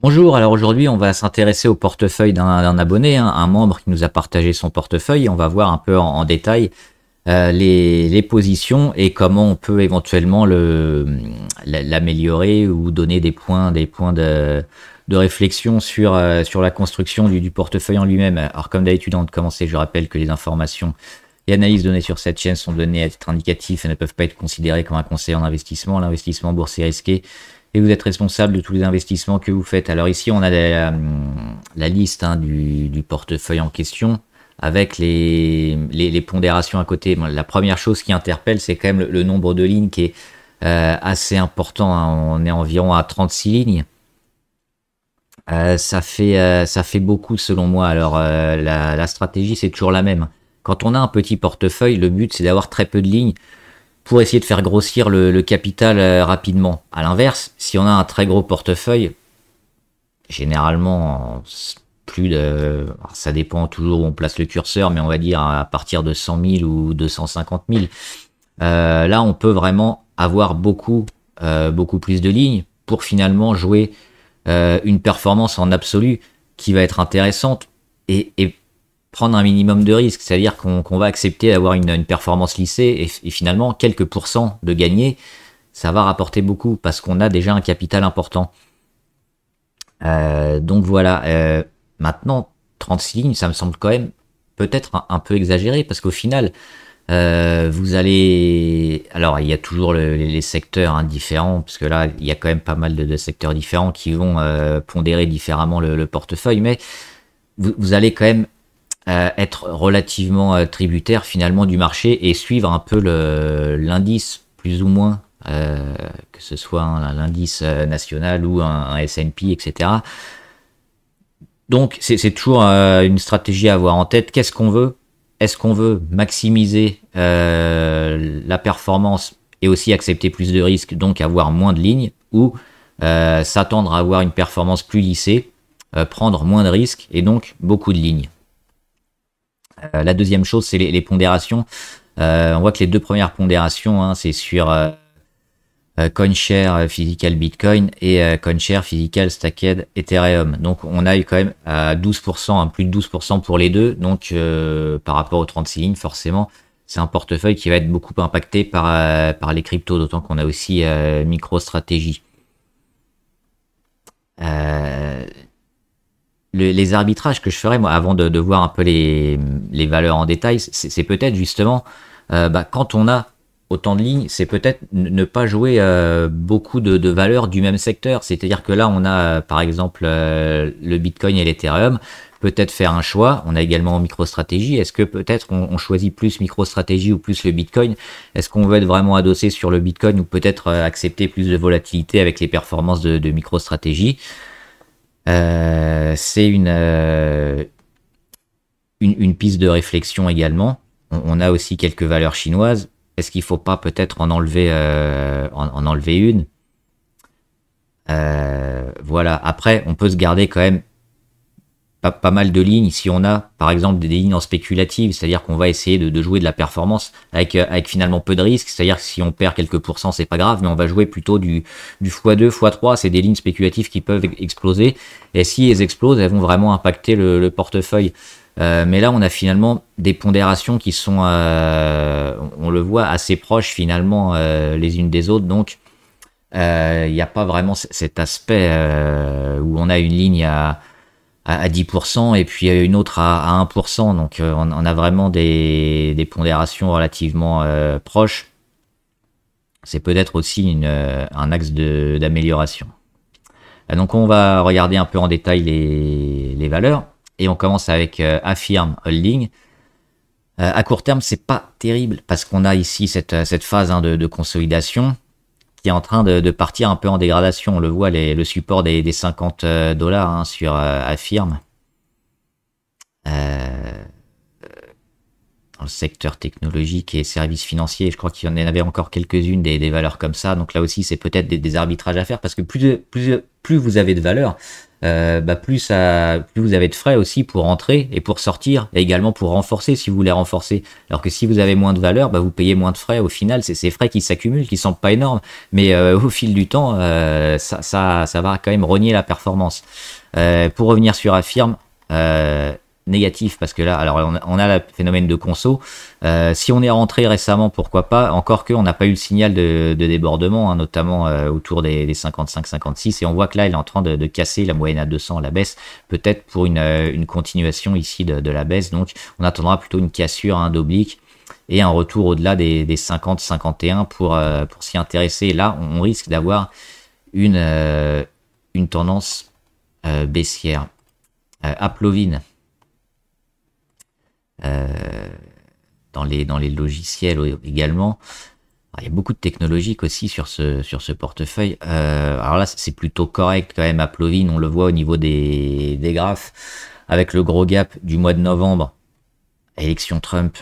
Bonjour, alors aujourd'hui on va s'intéresser au portefeuille d'un abonné, hein, un membre qui nous a partagé son portefeuille, et on va voir un peu en détail les positions et comment on peut éventuellement l'améliorer ou donner des points de réflexion sur la construction du portefeuille en lui-même. Alors comme d'habitude avant de commencer, je rappelle que les informations et analyses données sur cette chaîne sont données à titre indicatif et ne peuvent pas être considérées comme un conseil en investissement. L'investissement boursier est risqué et vous êtes responsable de tous les investissements que vous faites. Alors ici, on a la liste du portefeuille en question avec les pondérations à côté. Bon, la première chose qui interpelle, c'est quand même le nombre de lignes qui est assez important, hein. On est environ à 36 lignes. Ça fait beaucoup selon moi. Alors la stratégie, c'est toujours la même. Quand on a un petit portefeuille, le but, c'est d'avoir très peu de lignes pour essayer de faire grossir le capital rapidement. À l'inverse, si on a un très gros portefeuille, généralement, plus de... Alors ça dépend toujours où on place le curseur, mais on va dire à partir de 100 000 ou 250 000. Là, on peut vraiment avoir beaucoup plus de lignes pour finalement jouer une performance en absolu qui va être intéressante et prendre un minimum de risque, c'est-à-dire qu'on va accepter d'avoir une performance lissée et finalement quelques pourcents de gagner, ça va rapporter beaucoup parce qu'on a déjà un capital important. Donc voilà, maintenant 36 lignes, ça me semble quand même peut-être un peu exagéré parce qu'au final, vous allez... Alors il y a toujours les secteurs différents, parce que là il y a quand même pas mal de secteurs différents qui vont pondérer différemment le portefeuille, mais vous allez quand même être relativement tributaire finalement du marché et suivre un peu l'indice plus ou moins, que ce soit l'indice national ou un S&P, etc. Donc c'est toujours une stratégie à avoir en tête. Qu'est-ce qu'on veut? Est-ce qu'on veut maximiser la performance et aussi accepter plus de risques, donc avoir moins de lignes, ou s'attendre à avoir une performance plus lissée, prendre moins de risques et donc beaucoup de lignes? La deuxième chose, c'est les pondérations. On voit que les deux premières pondérations, hein, c'est sur CoinShare Physical Bitcoin et CoinShare Physical Stacked Ethereum. Donc on a eu quand même à 12%, plus de 12% pour les deux. Donc par rapport aux 36 lignes, forcément, c'est un portefeuille qui va être beaucoup impacté par les cryptos, d'autant qu'on a aussi MicroStrategy. Les arbitrages que je ferais moi avant de voir un peu les valeurs en détail, c'est peut-être justement quand on a autant de lignes, c'est peut-être ne pas jouer beaucoup de valeurs du même secteur. C'est-à-dire que là, on a par exemple le Bitcoin et l'Ethereum. Peut-être faire un choix. On a également MicroStrategy. Est-ce que peut-être on choisit plus MicroStrategy ou plus le Bitcoin? Est-ce qu'on veut être vraiment adossé sur le Bitcoin ou peut-être accepter plus de volatilité avec les performances de MicroStrategy? C'est une piste de réflexion également. On a aussi quelques valeurs chinoises. Est-ce qu'il ne faut pas peut-être en enlever une? Voilà. Après, on peut se garder quand même pas mal de lignes si on a par exemple des lignes en spéculative, c'est-à-dire qu'on va essayer de jouer de la performance avec finalement peu de risques, c'est-à-dire que si on perd quelques pourcents c'est pas grave, mais on va jouer plutôt du x2, x3, c'est des lignes spéculatives qui peuvent exploser, et si elles explosent elles vont vraiment impacter le portefeuille. Mais là on a finalement des pondérations qui sont on le voit assez proches finalement les unes des autres, donc il n'y a pas vraiment cet aspect où on a une ligne à 10% et puis une autre à 1%. Donc on a vraiment des pondérations relativement proches. C'est peut-être aussi un axe d'amélioration. Donc on va regarder un peu en détail les valeurs. Et on commence avec Affirm Holding. À court terme, c'est pas terrible parce qu'on a ici cette phase de consolidation qui est en train de partir un peu en dégradation. On le voit, le support des $50 hein, sur Affirm. Dans le secteur technologique et services financiers, je crois qu'il y en avait encore quelques-unes des valeurs comme ça. Donc là aussi, c'est peut-être des arbitrages à faire parce que plus vous avez de valeurs, plus vous avez de frais aussi pour entrer et pour sortir, et également pour renforcer si vous voulez renforcer. Alors que si vous avez moins de valeur, vous payez moins de frais. Au final, c'est ces frais qui s'accumulent, qui semblent pas énormes, mais au fil du temps, ça va quand même rogner la performance. Pour revenir sur Affirm, négatif parce que là, alors on a le phénomène de conso. Si on est rentré récemment, pourquoi pas, encore que on n'a pas eu le signal de débordement, hein, notamment autour des 55-56, et on voit que là il est en train de casser la moyenne à 200 à la baisse, peut-être pour une continuation ici de la baisse. Donc on attendra plutôt une cassure, hein, d'oblique et un retour au-delà des 50-51 pour s'y intéresser. Là on risque d'avoir une tendance baissière. Applovin, dans les logiciels également. Il y a beaucoup de technologiques aussi sur ce portefeuille. Alors là, c'est plutôt correct quand même. Applovin, on le voit au niveau des graphes, avec le gros gap du mois de novembre, élection Trump,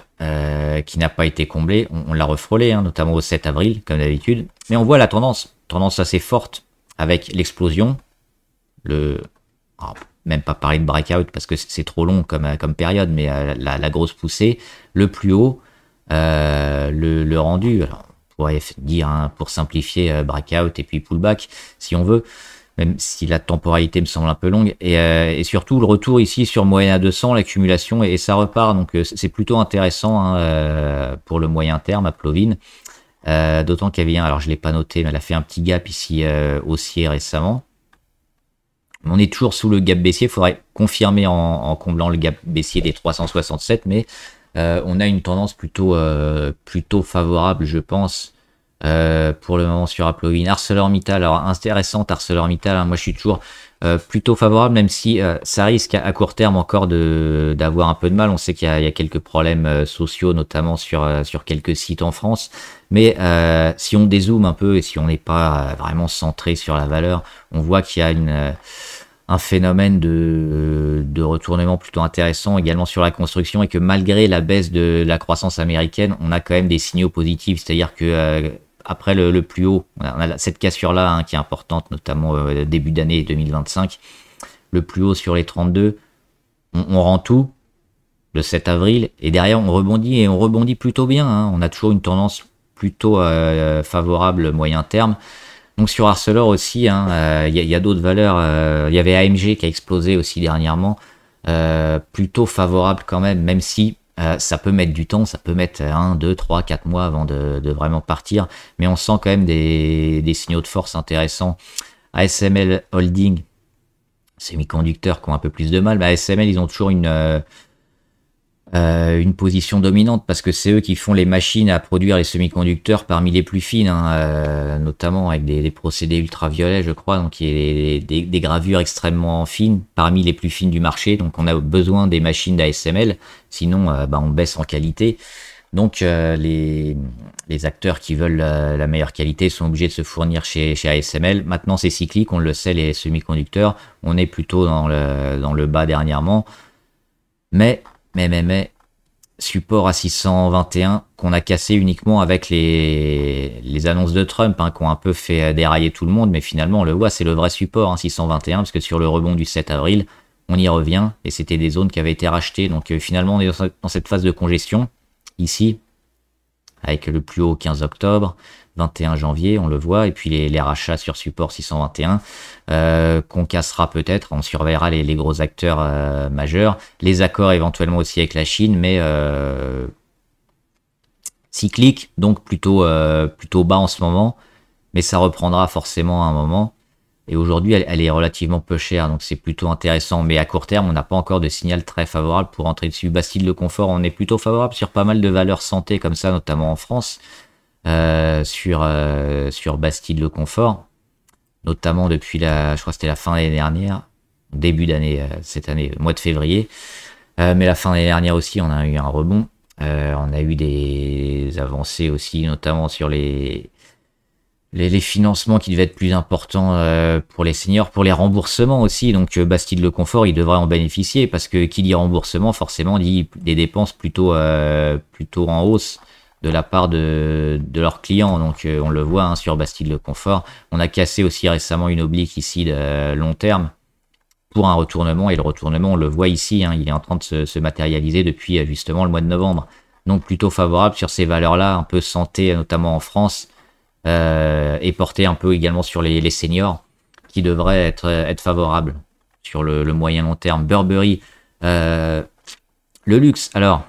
qui n'a pas été comblé. On l'a refrôlé, hein, notamment au 7 avril, comme d'habitude. Mais on voit la tendance assez forte avec l'explosion. Même pas parler de breakout parce que c'est trop long comme période, mais la grosse poussée, le plus haut, le rendu. Alors, on pourrait dire, hein, pour simplifier, breakout et puis pullback si on veut, même si la temporalité me semble un peu longue, et surtout le retour ici sur moyenne à 200, l'accumulation, et ça repart, donc c'est plutôt intéressant, hein, pour le moyen terme à Applovin. D'autant qu'il y avait alors je l'ai pas noté, mais elle a fait un petit gap ici haussier récemment. On est toujours sous le gap baissier, il faudrait confirmer en comblant le gap baissier des 367, mais on a une tendance plutôt favorable, je pense, pour le moment sur Applovin. ArcelorMittal, alors intéressante ArcelorMittal, hein, moi je suis toujours plutôt favorable, même si ça risque à court terme encore d'avoir un peu de mal. On sait qu'il y a quelques problèmes sociaux, notamment sur quelques sites en France, mais si on dézoome un peu et si on n'est pas vraiment centré sur la valeur, on voit qu'il y a un phénomène de retournement plutôt intéressant également sur la construction, et que malgré la baisse de la croissance américaine, on a quand même des signaux positifs, c'est-à-dire que après le plus haut, on a cette cassure-là, hein, qui est importante, notamment début d'année 2025, le plus haut sur les 32, on rend tout, le 7 avril, et derrière on rebondit, et on rebondit plutôt bien, hein. On a toujours une tendance plutôt favorable moyen terme. Donc sur Arcelor aussi, hein, y a d'autres valeurs, il y avait AMG qui a explosé aussi dernièrement, plutôt favorable quand même si ça peut mettre du temps, ça peut mettre 1, 2, 3, 4 mois avant de vraiment partir, mais on sent quand même des signaux de force intéressants. ASML Holding, semi-conducteurs qui ont un peu plus de mal, mais ASML, ils ont toujours une position dominante parce que c'est eux qui font les machines à produire les semi-conducteurs parmi les plus fines, hein, notamment avec des procédés ultraviolets, je crois, donc il y a des gravures extrêmement fines parmi les plus fines du marché. Donc on a besoin des machines d'ASML, sinon on baisse en qualité. Donc les acteurs qui veulent la meilleure qualité sont obligés de se fournir chez ASML. Maintenant c'est cyclique, on le sait, les semi-conducteurs, on est plutôt dans le bas dernièrement, mais support à 621 qu'on a cassé uniquement avec les annonces de Trump, hein, qui ont un peu fait dérailler tout le monde, mais finalement on le voit, c'est le vrai support, hein, 621, parce que sur le rebond du 7 avril, on y revient, et c'était des zones qui avaient été rachetées. Donc finalement on est dans cette phase de congestion, ici, avec le plus haut 15 octobre, 21 janvier, on le voit, et puis les rachats sur support 621, qu'on cassera peut-être, on surveillera les gros acteurs majeurs, les accords éventuellement aussi avec la Chine, mais cyclique, donc plutôt bas en ce moment, mais ça reprendra forcément à un moment, et aujourd'hui elle est relativement peu chère, donc c'est plutôt intéressant, mais à court terme on n'a pas encore de signal très favorable pour entrer dessus. Bastille Le Confort, on est plutôt favorable sur pas mal de valeurs santé comme ça, notamment en France, sur Bastille Le Confort, notamment depuis je crois que c'était la fin de l'année dernière, début d'année, cette année, mois de février, mais la fin de l'année dernière aussi, on a eu un rebond, on a eu des avancées aussi, notamment sur les financements qui devaient être plus importants pour les seniors, pour les remboursements aussi. Donc Bastille Le Confort, il devrait en bénéficier, parce que qui dit remboursement, forcément dit des dépenses plutôt en hausse de la part de leurs clients. Donc on le voit, hein, sur Bastille Le Confort. On a cassé aussi récemment une oblique ici de long terme, pour un retournement. Et le retournement, on le voit ici, hein, il est en train de se matérialiser depuis justement le mois de novembre. Donc plutôt favorable sur ces valeurs-là, un peu santé, notamment en France, et porté un peu également sur les seniors, qui devraient être favorables sur le moyen long terme. Burberry, le luxe. Alors,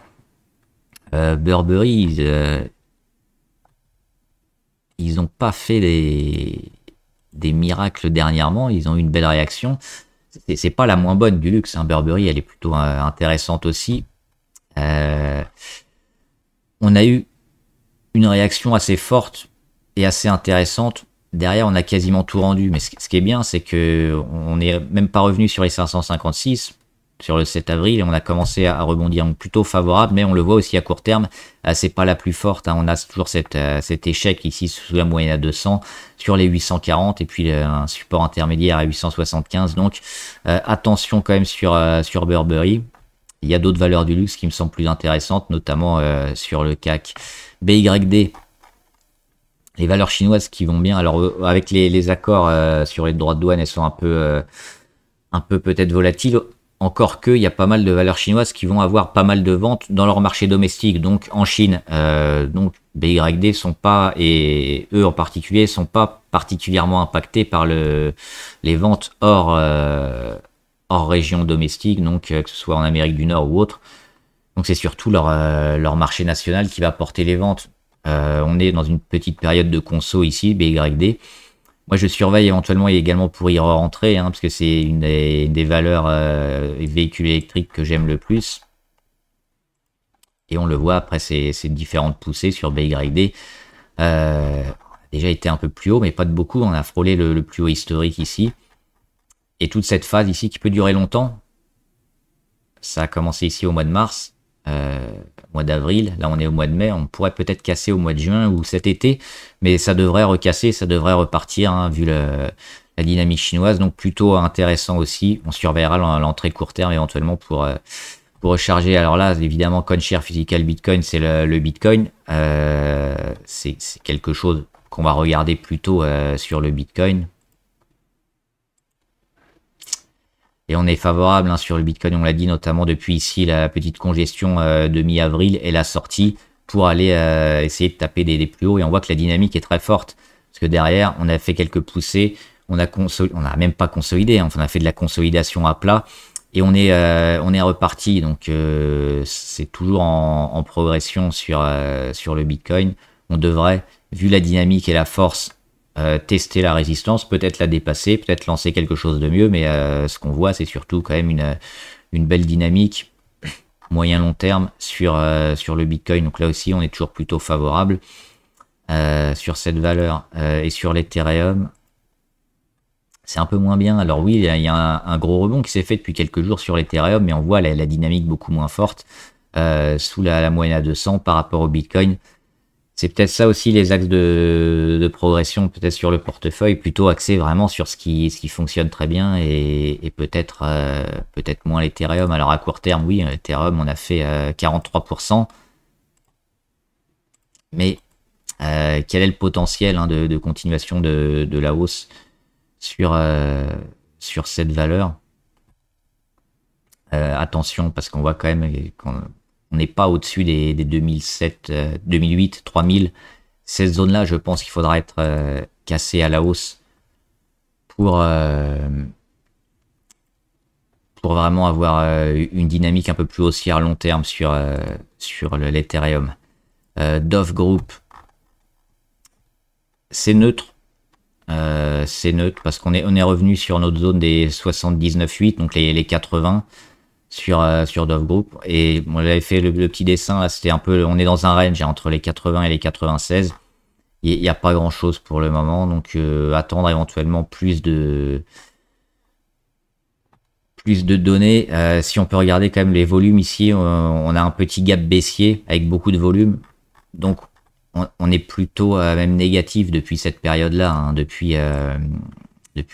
Burberry, ils n'ont pas fait des miracles dernièrement. Ils ont eu une belle réaction. C'est pas la moins bonne du luxe, hein. Burberry, elle est plutôt intéressante aussi. On a eu une réaction assez forte et assez intéressante. Derrière, on a quasiment tout rendu. Mais ce qui est bien, c'est que on n'est même pas revenu sur les 556 sur le 7 avril et on a commencé à rebondir. Donc plutôt favorable, mais on le voit aussi à court terme. C'est pas la plus forte, hein. On a toujours cet échec ici sous la moyenne à 200 sur les 840 et puis un support intermédiaire à 875. Donc attention quand même sur Burberry. Il y a d'autres valeurs du luxe qui me semblent plus intéressantes, notamment sur le CAC. BYD, les valeurs chinoises qui vont bien. Alors avec les accords sur les droits de douane, elles sont un peu peut-être volatiles. Encore que, il y a pas mal de valeurs chinoises qui vont avoir pas mal de ventes dans leur marché domestique, donc en Chine. Donc BYD sont pas, et eux en particulier, sont pas particulièrement impactés par les ventes hors région domestique, donc que ce soit en Amérique du Nord ou autre. Donc c'est surtout leur marché national qui va porter les ventes. On est dans une petite période de conso ici, BYD. Moi, je surveille éventuellement également pour y rentrer, hein, parce que c'est une des valeurs véhicules électriques que j'aime le plus. Et on le voit après ces différentes poussées sur BYD. Déjà été un peu plus haut, mais pas de beaucoup. On a frôlé le plus haut historique ici. Et toute cette phase ici qui peut durer longtemps, ça a commencé ici au mois de mars. Mois d'avril, là on est au mois de mai, on pourrait peut-être casser au mois de juin ou cet été, mais ça devrait recasser, ça devrait repartir, hein, vu la dynamique chinoise, donc plutôt intéressant aussi. On surveillera l'entrée court terme éventuellement pour recharger. Alors là, évidemment, CoinShares Physical Bitcoin, c'est le Bitcoin, c'est quelque chose qu'on va regarder plutôt sur le Bitcoin. Et on est favorable, hein, sur le Bitcoin, on l'a dit, notamment depuis ici la petite congestion de mi-avril et la sortie pour aller essayer de taper des plus hauts. Et on voit que la dynamique est très forte. Parce que derrière, on a fait quelques poussées, on a même pas consolidé, hein, on a fait de la consolidation à plat et on est reparti. Donc c'est toujours en progression sur le Bitcoin. On devrait, vu la dynamique et la force, tester la résistance, peut-être la dépasser, peut-être lancer quelque chose de mieux, mais ce qu'on voit, c'est surtout quand même une belle dynamique moyen long terme sur le Bitcoin. Donc là aussi, on est toujours plutôt favorable sur cette valeur. Et sur l'Ethereum, c'est un peu moins bien. Alors oui, il y a un gros rebond qui s'est fait depuis quelques jours sur l'Ethereum, mais on voit la dynamique beaucoup moins forte sous la moyenne à 200 par rapport au Bitcoin. C'est peut-être ça aussi les axes de progression, peut-être sur le portefeuille, plutôt axé vraiment sur ce qui fonctionne très bien et peut-être moins l'Ethereum. Alors à court terme, oui, l'Ethereum, on a fait 43%. Mais quel est le potentiel, hein, de continuation de la hausse sur cette valeur? Attention, parce qu'on voit quand même on n'est pas au-dessus des 2007, 2008, 3000. Cette zone-là, je pense qu'il faudra être cassé à la hausse pour vraiment avoir une dynamique un peu plus haussière à long terme sur l'Ethereum. Dove Group, c'est neutre. C'est neutre parce qu'on est revenu sur notre zone des 79,8, donc les 80. Sur Dove Group, et moi j'avais fait le petit dessin là, c'était un peu, on est dans un range, hein, entre les 80 et les 96. Il n'y a pas grand chose pour le moment, donc attendre éventuellement plus de données. Si on peut regarder quand même les volumes ici, on a un petit gap baissier avec beaucoup de volume, donc on est plutôt même négatif depuis cette période là, hein, depuis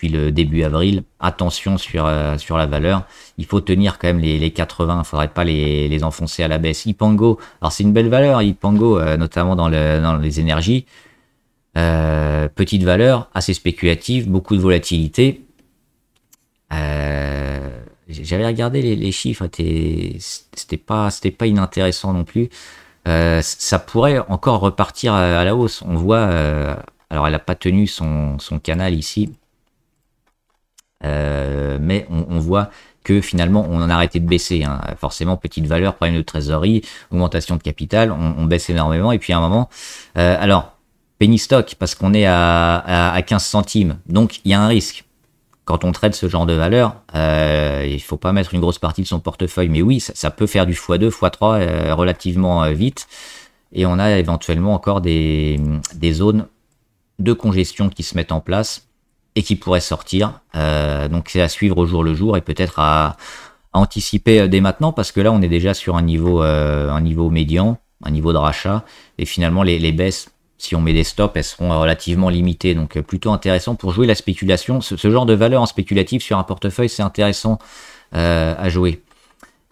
le début avril. Attention sur la valeur. Il faut tenir quand même les 80. Il ne faudrait pas les enfoncer à la baisse. Ipango, alors c'est une belle valeur, Ipango, notamment dans les énergies. Petite valeur, assez spéculative, beaucoup de volatilité. j'avais regardé les chiffres, c'était pas inintéressant non plus. Ça pourrait encore repartir à la hausse. On voit, alors elle n'a pas tenu son canal ici, mais on voit que finalement on en a arrêté de baisser. Hein. Forcément, petite valeur, problème de trésorerie, augmentation de capital, on baisse énormément. Et puis à un moment, alors penny stock, parce qu'on est à 15 centimes, donc il y a un risque. Quand on traite ce genre de valeur, il faut pas mettre une grosse partie de son portefeuille. Mais oui, ça peut faire du x2, x3 relativement vite. Et on a éventuellement encore des zones de congestion qui se mettent en place et qui pourraient sortir. Donc c'est à suivre au jour le jour et peut-être à anticiper dès maintenant, parce que là on est déjà sur un niveau médian, un niveau de rachat. Et finalement les baisses, si on met des stops, elles seront relativement limitées. Donc plutôt intéressant pour jouer la spéculation. Ce genre de valeur en spéculatif sur un portefeuille, c'est intéressant à jouer.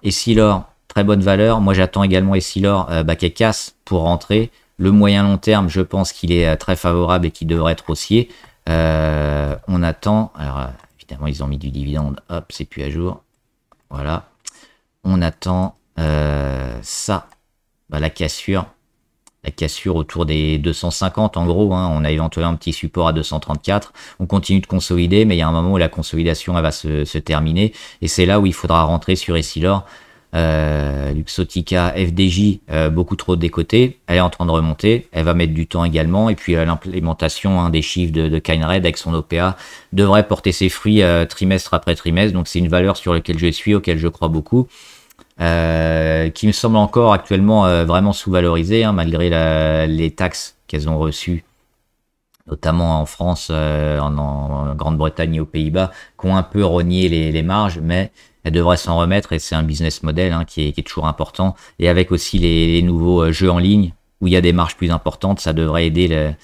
Essilor, très bonne valeur. Moi j'attends également Essilor qu'elle casse pour rentrer. Le moyen long terme, je pense qu'il est très favorable et qu'il devrait être haussier. On attend. Alors évidemment ils ont mis du dividende. Hop, c'est plus à jour. Voilà. On attend ça. La cassure. La cassure autour des 250 en gros, hein. On a éventuellement un petit support à 234, on continue de consolider, mais il y a un moment où la consolidation elle va se terminer, et c'est là où il faudra rentrer sur Essilor. Luxottica, FDJ, beaucoup trop décoté, elle est en train de remonter, elle va mettre du temps également, et puis l'implémentation des chiffres de Kindred avec son OPA devrait porter ses fruits trimestre après trimestre, donc c'est une valeur sur laquelle je suis, auquel je crois beaucoup. Qui me semble encore actuellement vraiment sous-valorisée, hein, malgré les taxes qu'elles ont reçues, notamment en France, en Grande-Bretagne et aux Pays-Bas, qui ont un peu rogné les marges, mais elles devraient s'en remettre, et c'est un business model qui est toujours important. Et avec aussi les nouveaux jeux en ligne, où il y a des marges plus importantes, ça devrait aider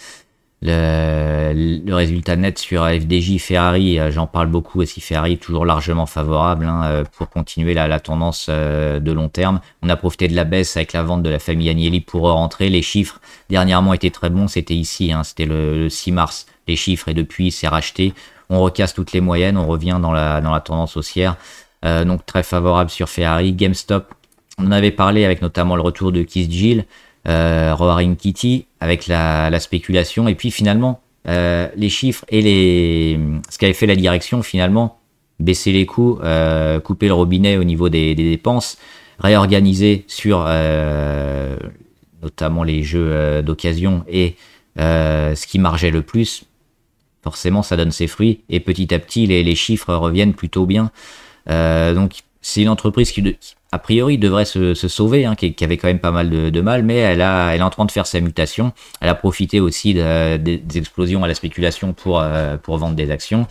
le résultat net sur FDJ, Ferrari. J'en parle beaucoup aussi. Ferrari toujours largement favorable pour continuer la tendance de long terme. On a profité de la baisse avec la vente de la famille Agnelli pour rentrer. Les chiffres dernièrement étaient très bons, c'était ici, c'était le 6 mars les chiffres, et depuis c'est racheté. On recasse toutes les moyennes, on revient dans la tendance haussière, donc très favorable sur Ferrari. GameStop, on en avait parlé avec notamment le retour de Keith Gill, Roaring Kitty, avec la spéculation, et puis finalement les chiffres et ce qu'avait fait la direction, finalement baisser les coûts, couper le robinet au niveau des dépenses, réorganiser sur notamment les jeux d'occasion et ce qui margeait le plus, forcément ça donne ses fruits, et petit à petit les chiffres reviennent plutôt bien. Donc c'est une entreprise qui a priori devrait se sauver, qui avait quand même pas mal de mal, mais elle est en train de faire sa mutation. Elle a profité aussi des explosions à la spéculation pour vendre des actions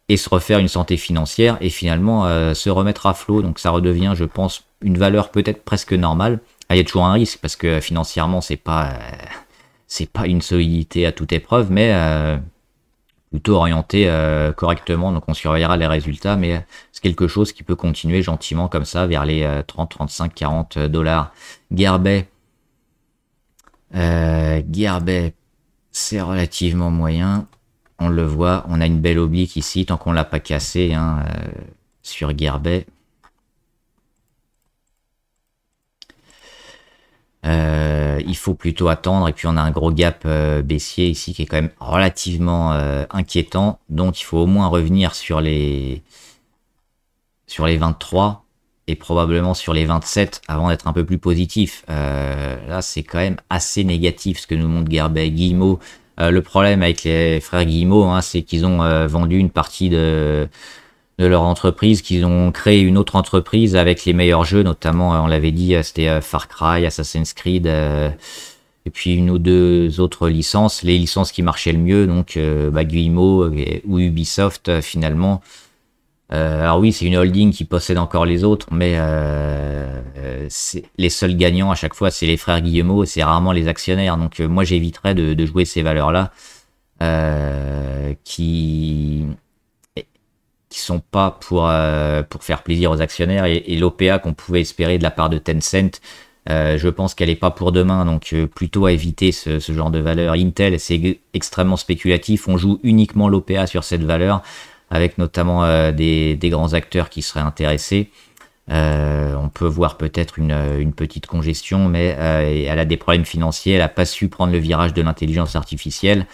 et se refaire une santé financière, et finalement se remettre à flot. Donc ça redevient, je pense, une valeur peut-être presque normale. Il y a toujours un risque, parce que financièrement c'est pas une solidité à toute épreuve, mais plutôt orienté correctement, donc on surveillera les résultats, mais c'est quelque chose qui peut continuer gentiment comme ça vers les 30, 35, 40 dollars. Gearbest, c'est relativement moyen, on le voit, on a une belle oblique ici, tant qu'on l'a pas cassé sur Gearbest. Il faut plutôt attendre, et puis on a un gros gap baissier ici qui est quand même relativement inquiétant, donc il faut au moins revenir sur les 23 et probablement sur les 27 avant d'être un peu plus positif. Là c'est quand même assez négatif ce que nous montre Gearbest. Guillemot, le problème avec les frères Guillemot, c'est qu'ils ont vendu une partie de leur entreprise, qu'ils ont créé une autre entreprise avec les meilleurs jeux, notamment, on l'avait dit, c'était Far Cry, Assassin's Creed, et puis une ou deux autres licences, les licences qui marchaient le mieux, donc Guillemot ou Ubisoft finalement. Alors oui, c'est une holding qui possède encore les autres, mais les seuls gagnants à chaque fois, c'est les frères Guillemot, et c'est rarement les actionnaires. Donc moi, j'éviterais de jouer ces valeurs-là, qui sont pas pour faire plaisir aux actionnaires, et l'OPA qu'on pouvait espérer de la part de Tencent, je pense qu'elle est pas pour demain, donc plutôt à éviter ce genre de valeur. Intel, c'est extrêmement spéculatif, on joue uniquement l'OPA sur cette valeur, avec notamment des grands acteurs qui seraient intéressés. On peut voir peut-être une petite congestion, mais elle a des problèmes financiers, elle n'a pas su prendre le virage de l'intelligence artificielle.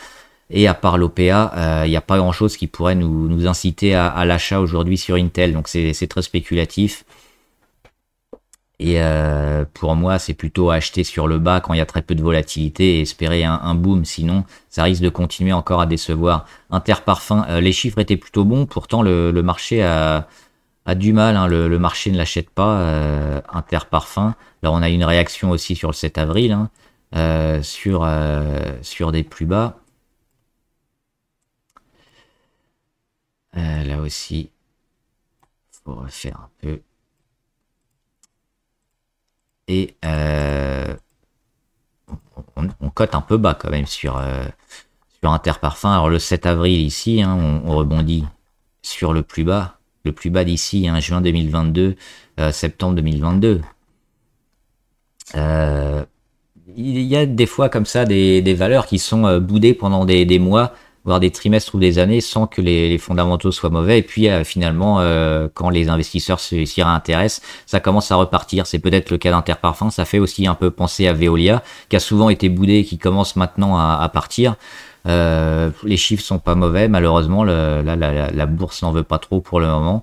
Et à part l'OPA, il n'y a pas grand-chose qui pourrait nous inciter à l'achat aujourd'hui sur Intel. Donc c'est très spéculatif. Et pour moi, c'est plutôt acheter sur le bas quand il y a très peu de volatilité et espérer un boom. Sinon, ça risque de continuer encore à décevoir. Interparfums, les chiffres étaient plutôt bons. Pourtant, le marché a du mal. Hein. Le marché ne l'achète pas. Interparfums. Là, on a une réaction aussi sur le 7 avril, hein, sur des plus bas. Là aussi, faut refaire un peu. Et on cote un peu bas quand même sur Interparfums. Alors le 7 avril ici, hein, on rebondit sur le plus bas d'ici, hein, juin 2022, septembre 2022. Il y a des fois comme ça des valeurs qui sont boudées pendant des mois, voire des trimestres ou des années sans que les fondamentaux soient mauvais. Et puis finalement, quand les investisseurs s'y réintéressent, ça commence à repartir. C'est peut-être le cas d'Interparfums. Ça fait aussi un peu penser à Veolia, qui a souvent été boudé et qui commence maintenant à partir. Les chiffres sont pas mauvais. Malheureusement, la bourse n'en veut pas trop pour le moment.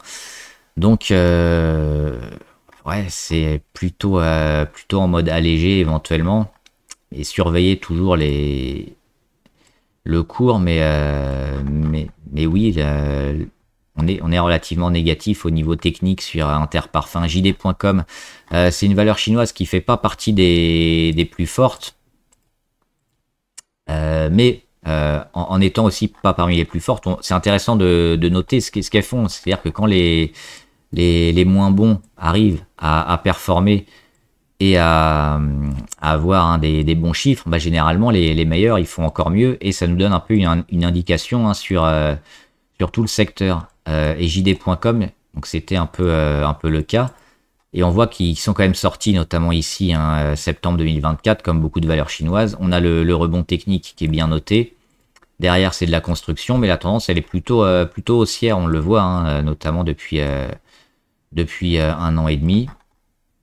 Donc, ouais, c'est plutôt en mode allégé éventuellement. Et surveiller toujours le cours, mais oui, on est relativement négatif au niveau technique sur Interparfums. JD.com, c'est une valeur chinoise qui fait pas partie des plus fortes, mais en étant aussi pas parmi les plus fortes. C'est intéressant de noter ce qu'elles font. C'est-à-dire que quand les moins bons arrivent à performer et à avoir, hein, des bons chiffres, bah, généralement les meilleurs ils font encore mieux et ça nous donne un peu une indication, hein, sur tout le secteur. Et JD.com, donc c'était un peu le cas, et on voit qu'ils sont quand même sortis, notamment ici, hein, septembre 2024, comme beaucoup de valeurs chinoises. On a le rebond technique qui est bien noté. Derrière c'est de la construction, mais la tendance elle est plutôt haussière, on le voit, hein, notamment depuis 1 an et demi.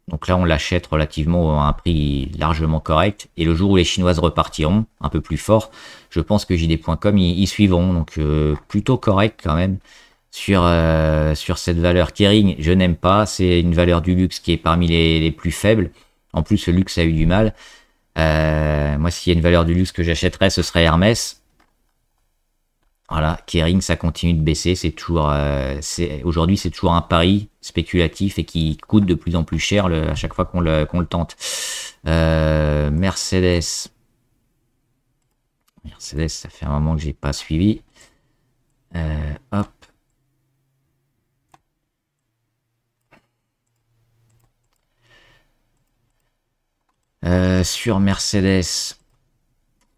Donc là, on l'achète relativement à un prix largement correct. Et le jour où les Chinoises repartiront un peu plus fort, je pense que JD.com y suivront. Donc plutôt correct quand même sur cette valeur. Kering, je n'aime pas. C'est une valeur du luxe qui est parmi les plus faibles. En plus, le luxe a eu du mal. Moi, s'il y a une valeur du luxe que j'achèterais, ce serait Hermès. Voilà, Kering, ça continue de baisser. C'est toujours, aujourd'hui, c'est toujours un pari spéculatif et qui coûte de plus en plus cher à chaque fois qu'on le tente. Mercedes, ça fait un moment que j'ai pas suivi. Hop. Sur Mercedes.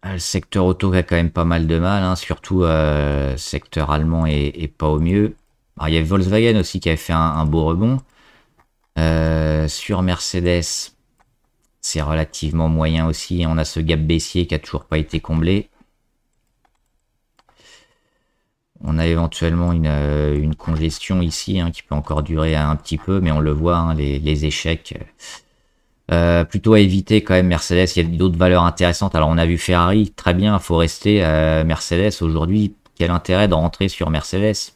Le secteur auto a quand même pas mal de mal, hein, surtout secteur allemand est pas au mieux. Alors, il y a Volkswagen aussi qui avait fait un beau rebond. Sur Mercedes, c'est relativement moyen aussi. On a ce gap baissier qui a toujours pas été comblé. On a éventuellement une congestion ici, hein, qui peut encore durer un petit peu, mais on le voit, hein, les échecs. Plutôt à éviter quand même Mercedes. Il y a d'autres valeurs intéressantes. Alors on a vu Ferrari, très bien, il faut rester. Mercedes aujourd'hui, quel intérêt de rentrer sur Mercedes?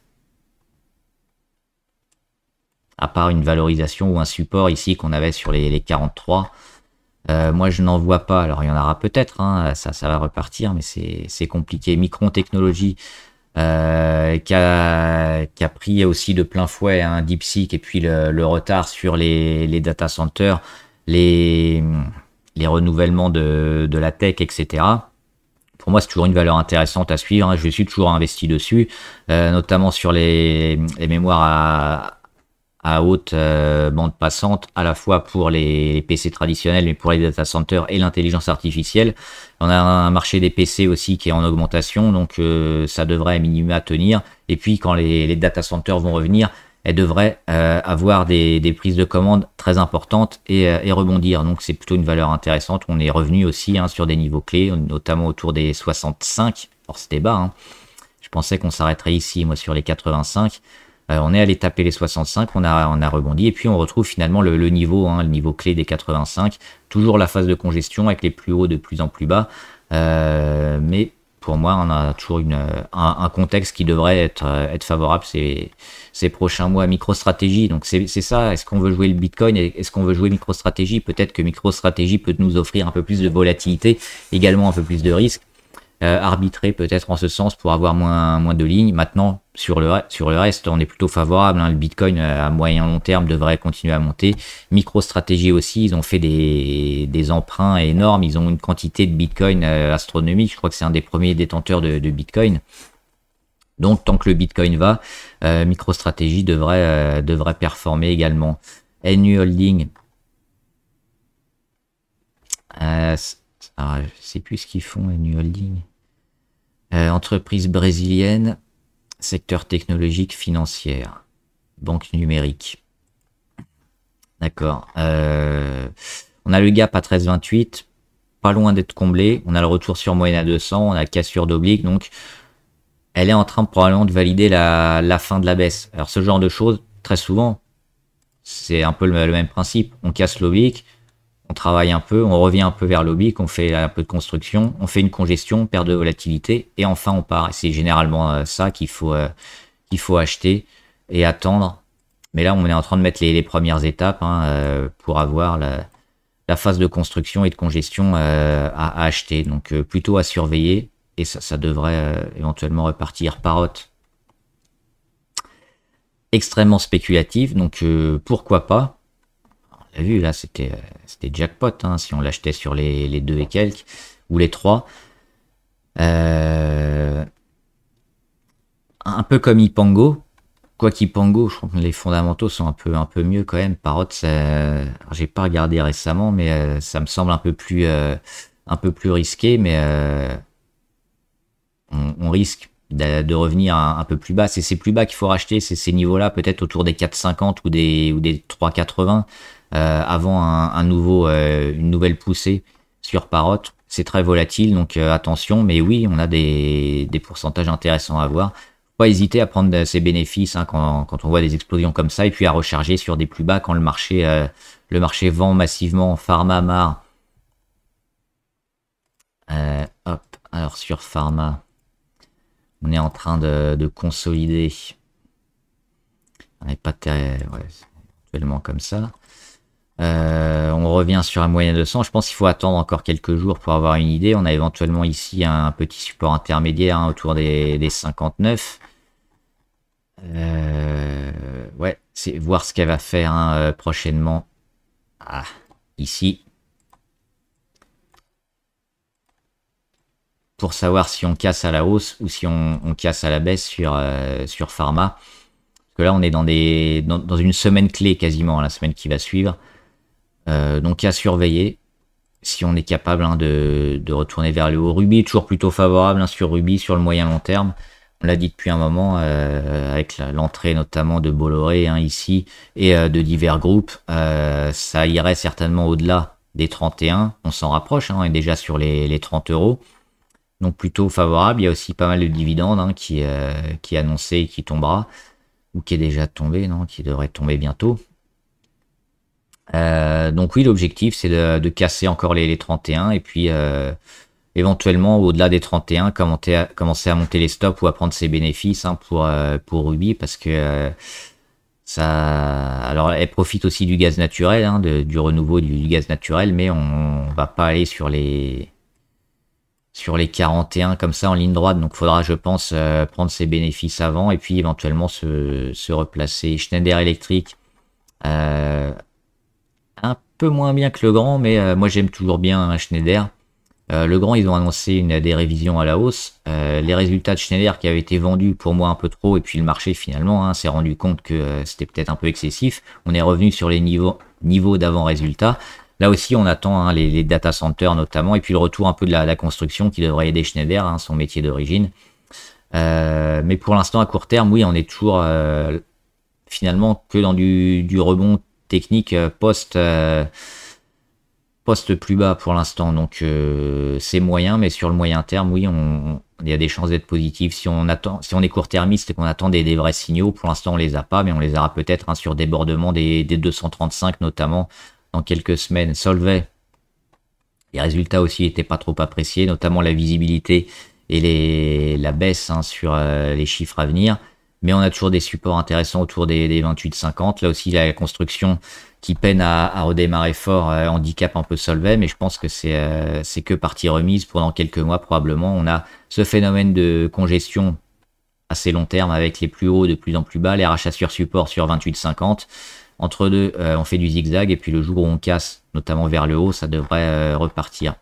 À part une valorisation ou un support ici qu'on avait sur les 43. Moi je n'en vois pas. Alors il y en aura peut-être, hein, ça va repartir, mais c'est compliqué. Micron Technology, qui a pris aussi de plein fouet, hein, DeepSeek et puis le retard sur les data centers, les renouvellements de la tech, etc. Pour moi, c'est toujours une valeur intéressante à suivre, hein. Je suis toujours investi dessus, notamment sur les mémoires à haute bande passante, à la fois pour les PC traditionnels, mais pour les data centers et l'intelligence artificielle. On a un marché des PC aussi qui est en augmentation, donc ça devrait à minima tenir. Et puis quand les data centers vont revenir, elles devraient avoir des prises de commandes très importantes et rebondir. Donc c'est plutôt une valeur intéressante. On est revenu aussi, hein, sur des niveaux clés, notamment autour des 65. Alors c'était bas, hein. Je pensais qu'on s'arrêterait ici, moi, sur les 85. On est allé taper les 65, on a rebondi, et puis on retrouve finalement le niveau, hein, le niveau clé des 85. Toujours la phase de congestion avec les plus hauts de plus en plus bas. Mais pour moi, on a toujours un contexte qui devrait être favorable ces prochains mois. MicroStrategy, donc c'est ça. Est-ce qu'on veut jouer le Bitcoin? Est-ce qu'on veut jouer MicroStrategy? Peut-être que MicroStrategy peut nous offrir un peu plus de volatilité, également un peu plus de risque. Arbitrer peut-être en ce sens pour avoir moins de lignes. Maintenant, sur le reste, on est plutôt favorable, hein. Le Bitcoin à moyen long terme devrait continuer à monter. MicroStrategy aussi, ils ont fait des emprunts énormes. Ils ont une quantité de Bitcoin astronomique. Je crois que c'est un des premiers détenteurs de Bitcoin. Donc, tant que le Bitcoin va, MicroStrategy devrait performer également. NU Holding. Alors, je sais plus ce qu'ils font, NU Holding. Entreprise brésilienne, secteur technologique, financière, banque numérique. D'accord. On a le gap à 13,28, pas loin d'être comblé. On a le retour sur moyenne à 200, on a cassure d'oblique, donc elle est en train probablement de valider la fin de la baisse. Alors ce genre de choses, très souvent, c'est un peu le même principe. On casse l'oblique, on travaille un peu, on revient un peu vers l'oblique, on fait un peu de construction, on fait une congestion, perte de volatilité, et enfin on part. C'est généralement ça qu'il faut acheter et attendre. Mais là, on est en train de mettre les premières étapes, hein, pour avoir la phase de construction et de congestion à acheter. Donc plutôt à surveiller, et ça devrait éventuellement repartir. Parrot, extrêmement spéculatif, donc pourquoi pas. On l'a vu, là, c'était jackpot, hein, si on l'achetait sur les 2 et quelques, ou les 3. Un peu comme Ipango. Quoi qu'Ipango, je crois que les fondamentaux sont un peu mieux quand même. Parrot, j'ai pas regardé récemment, mais ça me semble un peu plus risqué, mais on risque de revenir un peu plus bas. C'est plus bas qu'il faut racheter, c'est ces niveaux-là, peut-être autour des 4,50 ou des 3,80. Avant une nouvelle poussée sur Parrot. C'est très volatile, donc attention, mais oui, on a des pourcentages intéressants à voir. Faut pas hésiter à prendre ses bénéfices, hein, quand on voit des explosions comme ça, et puis à recharger sur des plus bas quand le marché vend massivement. PharmaMar. Hop, alors sur Pharma, on est en train de consolider. On n'est pas actuellement comme ça. On revient sur un moyen de 100. Je pense qu'il faut attendre encore quelques jours pour avoir une idée. On a éventuellement ici un petit support intermédiaire, hein, autour des 59. Ouais, c'est voir ce qu'elle va faire, hein, prochainement. Ah, ici. Pour savoir si on casse à la hausse ou si on casse à la baisse sur Pharma. Parce que là, on est dans une semaine clé quasiment, la semaine qui va suivre. Donc à surveiller si on est capable, hein, de retourner vers le haut. Ruby est toujours plutôt favorable, hein, sur Ruby sur le moyen long terme. On l'a dit depuis un moment, avec l'entrée notamment de Bolloré, hein, ici, et de divers groupes. Ça irait certainement au-delà des 31. On s'en rapproche, hein, on est déjà sur les 30 euros. Donc plutôt favorable. Il y a aussi pas mal de dividendes, hein, qui est annoncé et qui tombera, ou qui est déjà tombé, non, qui devrait tomber bientôt. Donc oui, l'objectif c'est de casser encore les 31, et puis éventuellement au-delà des 31 commencer à monter les stops ou à prendre ses bénéfices, hein, pour Ruby, parce que alors elle profite aussi du gaz naturel, hein, du renouveau du gaz naturel, mais on va pas aller sur les 41 comme ça en ligne droite, donc faudra, je pense, prendre ses bénéfices avant et puis éventuellement se replacer. Schneider Electric, un peu moins bien que Legrand, mais moi j'aime toujours bien, hein, Schneider. Legrand, ils ont annoncé des révisions à la hausse. Les résultats de Schneider qui avaient été vendus pour moi un peu trop, et puis le marché finalement, hein, s'est rendu compte que c'était peut-être un peu excessif. On est revenu sur les niveaux d'avant-résultats. Là aussi, on attend, hein, les data centers notamment, et puis le retour un peu de la construction qui devrait aider Schneider, hein, son métier d'origine. Mais pour l'instant, à court terme, oui, on est toujours finalement que dans du rebond technique post poste plus bas pour l'instant, donc c'est moyen, mais sur le moyen terme, oui, il y a des chances d'être positif. Si on est court-termiste et qu'on attend des vrais signaux, pour l'instant on les a pas, mais on les aura peut-être sur débordement des 235 notamment dans quelques semaines. Solvay, les résultats aussi n'étaient pas trop appréciés, notamment la visibilité et la baisse sur les chiffres à venir. Mais on a toujours des supports intéressants autour des 28,50. Là aussi, la construction qui peine à redémarrer fort handicap un peu Solvay, mais je pense que c'est que partie remise pour dans quelques mois probablement. On a ce phénomène de congestion assez long terme avec les plus hauts de plus en plus bas, les rachats sur support sur 28,50. Entre deux, on fait du zigzag et puis le jour où on casse, notamment vers le haut, ça devrait repartir.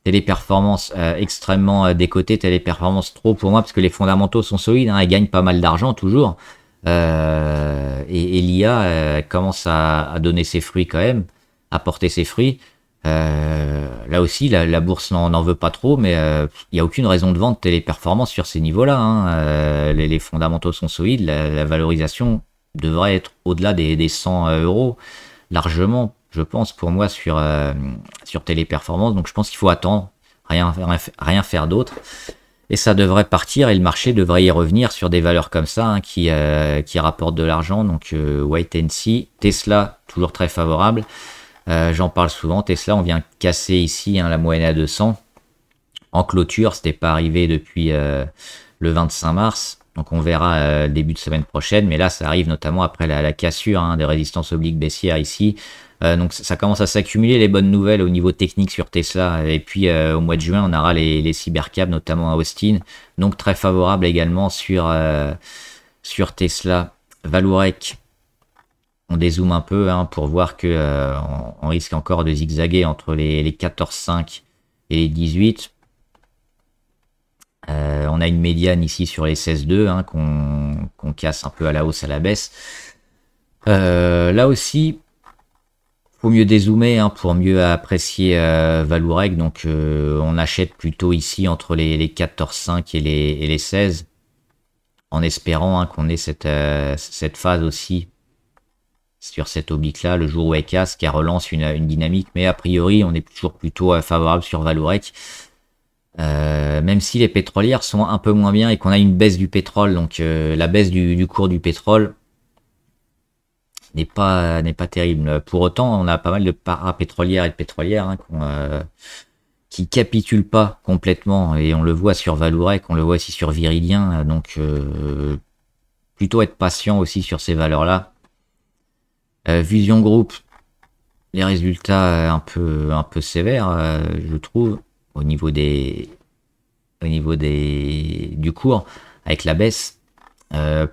Téléperformance extrêmement décotée, téléperformance trop pour moi parce que les fondamentaux sont solides, ils gagnent pas mal d'argent toujours. Et l'IA commence à donner ses fruits quand même, à porter ses fruits. Là aussi, la bourse n'en veut pas trop, mais il n'y a aucune raison de vendre Téléperformance sur ces niveaux-là. Les fondamentaux sont solides, la valorisation devrait être au-delà des 100 euros, largement, je pense, pour moi, sur Téléperformance. Donc je pense qu'il faut attendre, rien faire d'autre. Et ça devrait partir et le marché devrait y revenir sur des valeurs comme ça qui rapportent de l'argent. Donc wait and see. Tesla, toujours très favorable. J'en parle souvent. Tesla, on vient casser ici la moyenne à 200. En clôture, c'était pas arrivé depuis le 25 mars. Donc on verra début de semaine prochaine. Mais là, ça arrive notamment après la cassure des résistances obliques baissières ici. Donc ça commence à s'accumuler les bonnes nouvelles au niveau technique sur Tesla. Et puis au mois de juin, on aura les cybercabs, notamment à Austin. Donc très favorable également sur Tesla. Vallourec, on dézoome un peu pour voir que on risque encore de zigzaguer entre les 14,5 et les 18. On a une médiane ici sur les 16,2 qu'on casse un peu à la hausse, à la baisse. Là aussi, faut mieux dézoomer pour mieux apprécier Vallourec. Donc on achète plutôt ici entre les 14,5 et les 16, en espérant qu'on ait cette phase aussi sur cette oblique là, le jour où elle casse, qui relance une dynamique. Mais a priori, on est toujours plutôt favorable sur Vallourec. Même si les pétrolières sont un peu moins bien et qu'on a une baisse du pétrole, donc la baisse du cours du pétrole n'est pas terrible. Pour autant, on a pas mal de parapétrolières et de pétrolières qui capitulent pas complètement, et on le voit sur Vallourec, on le voit aussi sur Viridien, donc plutôt être patient aussi sur ces valeurs-là. Vision Group, les résultats un peu sévères, je trouve, au niveau du cours, avec la baisse.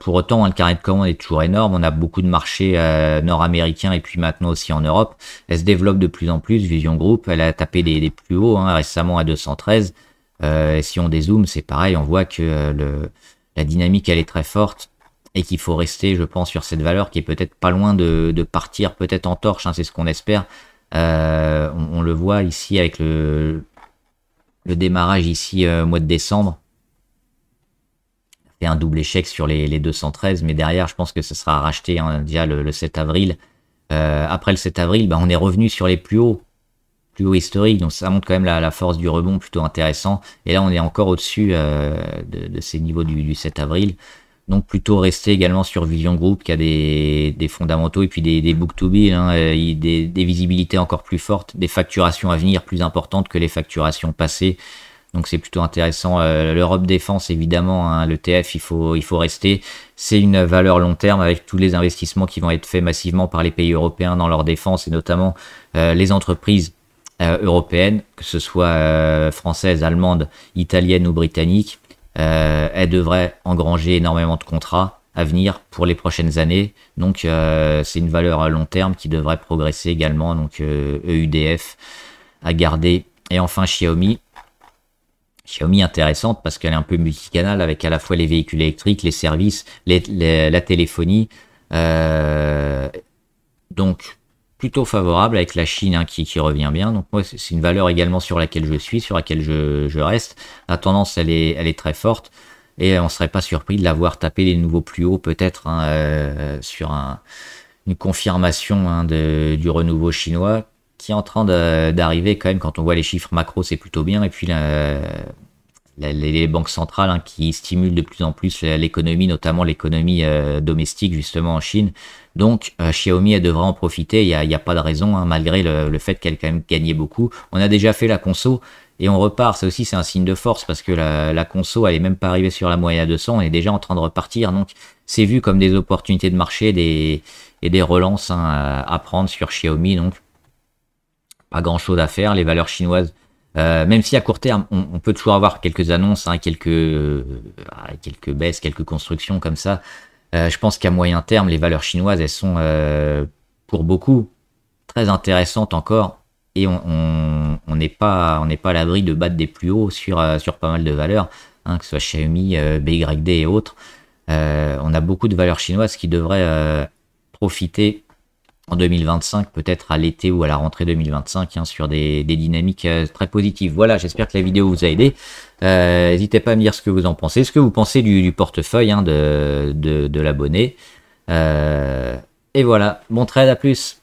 Pour autant, le carnet de commandes est toujours énorme. On a beaucoup de marchés nord-américains et puis maintenant aussi en Europe. Elle se développe de plus en plus, Vision Group. Elle a tapé des plus hauts récemment à 213. Et si on dézoome, c'est pareil. On voit que la dynamique, elle est très forte et qu'il faut rester, je pense, sur cette valeur qui est peut-être pas loin de partir peut-être en torche. C'est ce qu'on espère. On le voit ici avec le démarrage ici au mois de décembre. Fait un double échec sur les 213, mais derrière, je pense que ce sera racheté déjà le 7 avril. Après le 7 avril, on est revenu sur les plus hauts historiques, donc ça montre quand même la force du rebond plutôt intéressant. Et là, on est encore au-dessus de ces niveaux du 7 avril. Donc plutôt rester également sur Vision Group qui a des fondamentaux et puis des book-to-bill, des visibilités encore plus fortes, des facturations à venir plus importantes que les facturations passées. Donc c'est plutôt intéressant. L'Europe Défense, évidemment, l'ETF, il faut rester. C'est une valeur long terme avec tous les investissements qui vont être faits massivement par les pays européens dans leur défense et notamment les entreprises européennes, que ce soit françaises, allemandes, italiennes ou britanniques. Elles devraient engranger énormément de contrats à venir pour les prochaines années. Donc c'est une valeur à long terme qui devrait progresser également. Donc EUDF à garder. Et enfin Xiaomi intéressante parce qu'elle est un peu multicanal avec à la fois les véhicules électriques, les services, la téléphonie. Donc plutôt favorable avec la Chine qui revient bien. Donc moi c'est une valeur également sur laquelle je reste. La tendance elle est très forte et on serait pas surpris de la voir taper les nouveaux plus hauts peut-être sur une confirmation du renouveau chinois. qui est en train d'arriver quand même. Quand on voit les chiffres macro, c'est plutôt bien. Et puis les banques centrales hein, qui stimulent de plus en plus l'économie, notamment l'économie domestique justement en Chine. Donc Xiaomi, elle devra en profiter. Il y a pas de raison, hein, malgré le fait qu'elle quand même gagnait beaucoup. On a déjà fait la conso et on repart. Ça aussi, c'est un signe de force parce que la conso, elle est même pas arrivée sur la moyenne à 200. On est déjà en train de repartir. Donc c'est vu comme des opportunités de marché et des relances hein, à prendre sur Xiaomi. Donc pas grand chose à faire. Les valeurs chinoises, même si à court terme, on peut toujours avoir quelques annonces, hein, quelques baisses, quelques constructions comme ça. Je pense qu'à moyen terme, les valeurs chinoises, elles sont pour beaucoup très intéressantes encore. Et on n'est pas à l'abri de battre des plus hauts sur pas mal de valeurs, hein, que ce soit Xiaomi, BYD et autres. On a beaucoup de valeurs chinoises qui devraient profiter en 2025, peut-être à l'été ou à la rentrée 2025, hein, sur des dynamiques très positives. Voilà, j'espère que la vidéo vous a aidé. N'hésitez pas à me dire ce que vous en pensez, ce que vous pensez du portefeuille hein, de l'abonné. Et voilà, bon trade, à plus.